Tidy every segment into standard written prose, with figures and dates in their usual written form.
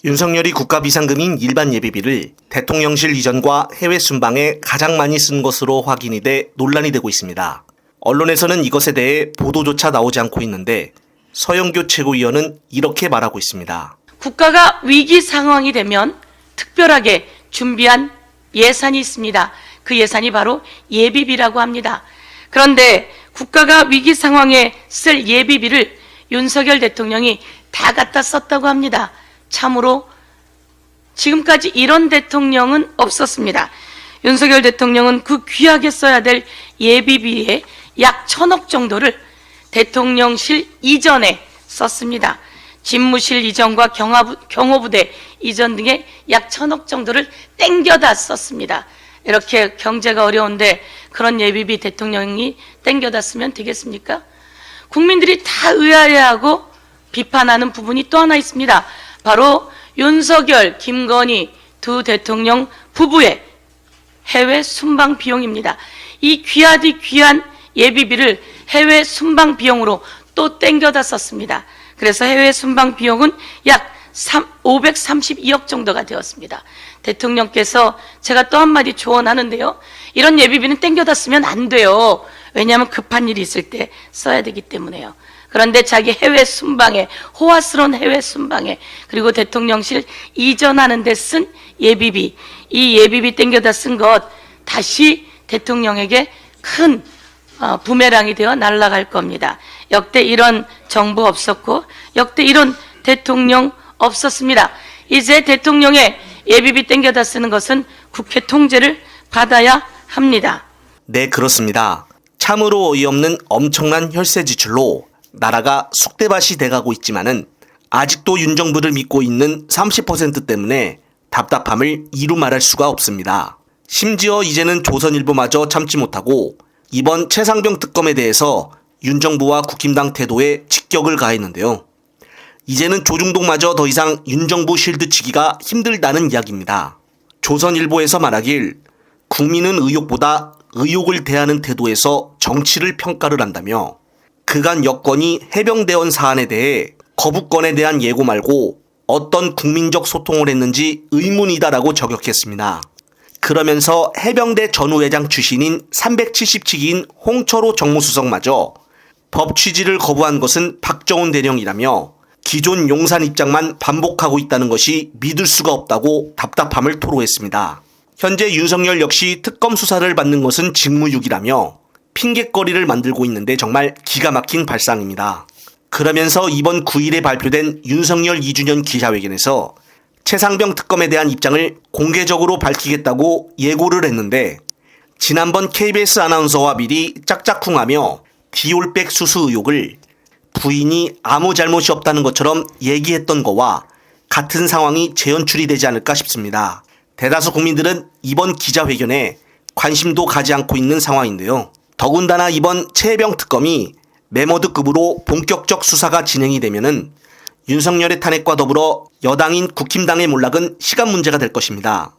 윤석열이 국가 비상금인 일반 예비비를 대통령실 이전과 해외 순방에 가장 많이 쓴 것으로 확인이 돼 논란이 되고 있습니다. 언론에서는 이것에 대해 보도조차 나오지 않고 있는데 서영교 최고위원은 이렇게 말하고 있습니다. 국가가 위기 상황이 되면 특별하게 준비한 예산이 있습니다. 그 예산이 바로 예비비라고 합니다. 그런데 국가가 위기 상황에 쓸 예비비를 윤석열 대통령이 다 갖다 썼다고 합니다. 참으로 지금까지 이런 대통령은 없었습니다. 윤석열 대통령은 그 귀하게 써야 될 예비비의 약 1,000억 정도를 대통령실 이전에 썼습니다. 집무실 이전과 경호부대 이전 등의 약 1,000억 정도를 땡겨다 썼습니다. 이렇게 경제가 어려운데 그런 예비비 대통령이 땡겨다 쓰면 되겠습니까? 국민들이 다 의아해하고 비판하는 부분이 또 하나 있습니다. 바로 윤석열, 김건희 두 대통령 부부의 해외 순방 비용입니다. 이 귀하디 귀한 예비비를 해외 순방 비용으로 또 땡겨다 썼습니다. 그래서 해외 순방 비용은 약 532억 정도가 되었습니다. 대통령께서 제가 또 한마디 조언하는데요. 이런 예비비는 땡겨다 쓰면 안 돼요. 왜냐하면 급한 일이 있을 때 써야 되기 때문에요. 그런데 자기 해외 순방에, 호화스러운 해외 순방에, 그리고 대통령실 이전하는 데 쓴 예비비, 이 예비비 땡겨다 쓴 것 다시 대통령에게 큰 부메랑이 되어 날아갈 겁니다. 역대 이런 정부 없었고 역대 이런 대통령 없었습니다. 이제 대통령의 예비비 땡겨다 쓰는 것은 국회 통제를 받아야 합니다. 네, 그렇습니다. 참으로 어이없는 엄청난 혈세 지출로 나라가 쑥대밭이 돼가고 있지만은 아직도 윤 정부를 믿고 있는 30% 때문에 답답함을 이루 말할 수가 없습니다. 심지어 이제는 조선일보마저 참지 못하고 이번 최상병 특검에 대해서 윤 정부와 국힘당 태도에 직격을 가했는데요. 이제는 조중동마저 더 이상 윤 정부 실드치기가 힘들다는 이야기입니다. 조선일보에서 말하길 국민은 의혹보다 의혹을 대하는 태도에서 정치를 평가를 한다며 그간 여권이 해병대원 사안에 대해 거부권에 대한 예고 말고 어떤 국민적 소통을 했는지 의문이다라고 저격했습니다. 그러면서 해병대 전후회장 출신인 377기인 홍철호 정무수석마저 법 취지를 거부한 것은 박정훈 대령이라며 기존 용산 입장만 반복하고 있다는 것이 믿을 수가 없다고 답답함을 토로했습니다. 현재 윤석열 역시 특검 수사를 받는 것은 직무유기라며 핑곗거리를 만들고 있는데 정말 기가 막힌 발상입니다. 그러면서 이번 9일에 발표된 윤석열 2주년 기자회견에서 최상병 특검에 대한 입장을 공개적으로 밝히겠다고 예고를 했는데 지난번 KBS 아나운서와 미리 짝짝쿵하며 디올백 수수 의혹을 부인이 아무 잘못이 없다는 것처럼 얘기했던 거와 같은 상황이 재연출이 되지 않을까 싶습니다. 대다수 국민들은 이번 기자회견에 관심도 가지 않고 있는 상황인데요. 더군다나 이번 최혜병 특검이 메모드급으로 본격적 수사가 진행이 되면은 윤석열의 탄핵과 더불어 여당인 국힘당의 몰락은 시간 문제가 될 것입니다.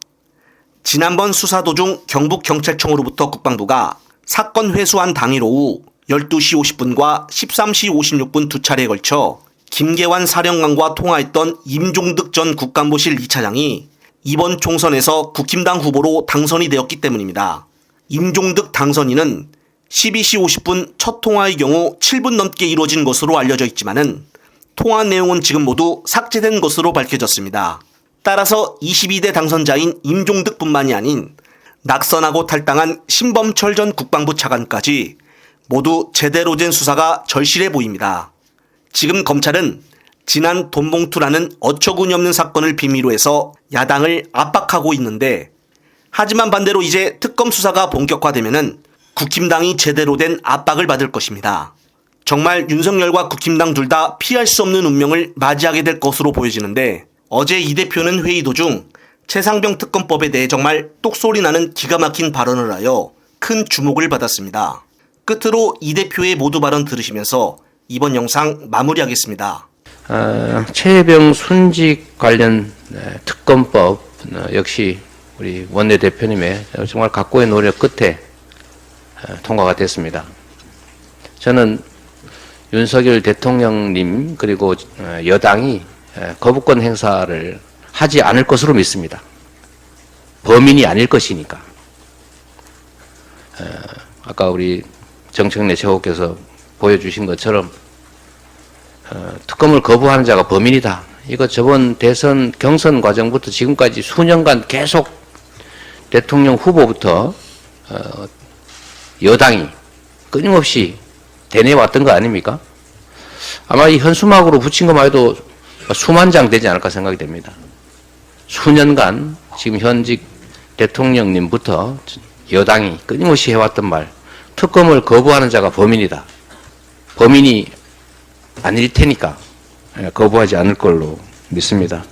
지난번 수사 도중 경북경찰청으로부터 국방부가 사건 회수한 당일 오후 12시 50분과 13시 56분 두 차례에 걸쳐 김계환 사령관과 통화했던 임종득 전 국간부실 2차장이 이번 총선에서 국힘당 후보로 당선이 되었기 때문입니다. 임종득 당선인은 12시 50분 첫 통화의 경우 7분 넘게 이루어진 것으로 알려져 있지만은 통화 내용은 지금 모두 삭제된 것으로 밝혀졌습니다. 따라서 22대 당선자인 임종득뿐만이 아닌 낙선하고 탈당한 신범철 전 국방부 차관까지 모두 제대로 된 수사가 절실해 보입니다. 지금 검찰은 지난 돈봉투라는 어처구니없는 사건을 빌미로 해서 야당을 압박하고 있는데 하지만 반대로 이제 특검 수사가 본격화되면은 국힘당이 제대로 된 압박을 받을 것입니다. 정말 윤석열과 국힘당 둘 다 피할 수 없는 운명을 맞이하게 될 것으로 보여지는데 어제 이 대표는 회의 도중 최상병 특검법에 대해 정말 똑소리 나는 기가 막힌 발언을 하여 큰 주목을 받았습니다. 끝으로 이 대표의 모두 발언 들으시면서 이번 영상 마무리하겠습니다. 최혜병 순직 관련 특검법 역시 우리 원내대표님의 정말 각고의 노력 끝에 통과가 됐습니다. 저는 윤석열 대통령님 그리고 여당이 거부권 행사를 하지 않을 것으로 믿습니다. 범인이 아닐 것이니까. 아까 우리 정청래 최고께서 보여주신 것처럼 특검을 거부하는 자가 범인이다. 이거 저번 대선 경선 과정부터 지금까지 수년간 계속 대통령 후보부터 여당이 끊임없이 대내왔던 거 아닙니까? 아마 이 현수막으로 붙인 것만 해도 수만 장 되지 않을까 생각이 됩니다. 수년간 지금 현직 대통령님부터 여당이 끊임없이 해왔던 말, 특검을 거부하는 자가 범인이다. 범인이 아닐 테니까 거부하지 않을 걸로 믿습니다.